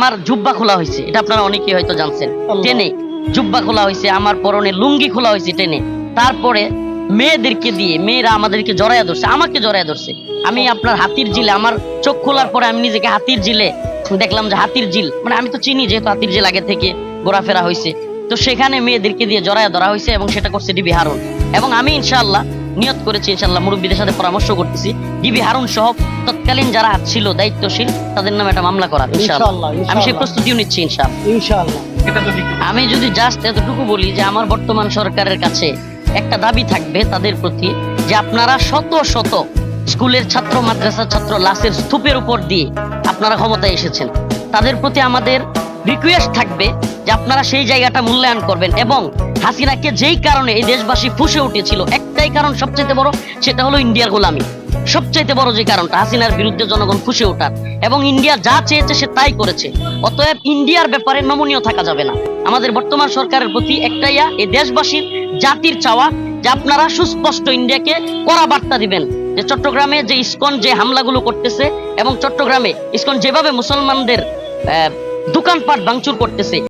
আমার জুব্বা খোলা হয়েছে, এটা আপনারা অনেকেই হয়তো জানছেন। টেনে জুব্বা খোলা হয়েছে, আমার পরনে লুঙ্গি খোলা হয়েছে টেনে। তারপরে মেয়েদেরকে দিয়ে মেয়েরা আমাদেরকে জড়াইয়া ধরছে, আমাকে জড়াইয়া ধরছে। আমি আপনার হাতির জিলে, আমার চোখ খোলার পরে আমি নিজেকে হাতির জিলে দেখলাম যে হাতির জিল মানে আমি তো চিনি যেহেতু হাতির জিল আগে থেকে ঘোরাফেরা হয়েছে, তো সেখানে মেয়েদেরকে দিয়ে জড়াইয়া ধরা হয়েছে এবং সেটা করছে ডিবি হারুন। এবং আমি ইনশাআল্লাহ নিয়ত করেছি, ইনশাআল্লাহ মুরব্বীদের সাথে পরামর্শ করতেছি, ডিবি হারুন সহ তৎকালীন যারা ছিল দায়িত্বশীল তাদের নামে একটা মামলা করার ইনশাআল্লাহ। আমি সেই প্রস্তুতিও নিচ্ছি ইনশাআল্লাহ। আমি যদি জাস্ট এতটুকু বলি যে আমার বর্তমান সরকারের কাছে একটা দাবি থাকবে তাদের প্রতি, যে আপনারা শত শত স্কুলের ছাত্র, মাদ্রাসার ছাত্র লাশের স্তূপের উপর দিয়ে আপনারা ক্ষমতায় এসেছেন, তাদের প্রতি আমাদের রিকোয়েস্ট থাকবে যে আপনারা সেই জায়গাটা মূল্যায়ন করবেন। এবং হাসিনাকে যেই কারণে এই দেশবাসী ফুঁসে উঠেছিল, একটাই কারণ সবচেয়ে বড়, সেটা হলো ইন্ডিয়ার গোলামি। সবচাইতে বড় যে কারণটা হাসিনার বিরুদ্ধে জনগণ ফুঁসে ওঠার, এবং ইন্ডিয়া যা চেয়েছে সে তাই করেছে। অতএব ইন্ডিয়ার ব্যাপারে নমনীয় থাকা যাবে না। আমাদের বর্তমান সরকারের প্রতি একটাই এই দেশবাসীর জাতির চাওয়া যে আপনারা সুস্পষ্ট ইন্ডিয়াকে কড়া বার্তা দিবেন যে চট্টগ্রামে যে ইসকন যে হামলাগুলো করতেছে এবং চট্টগ্রামে ইসকন যেভাবে মুসলমানদের দোকানপাট ভাঙচুর করতেছে,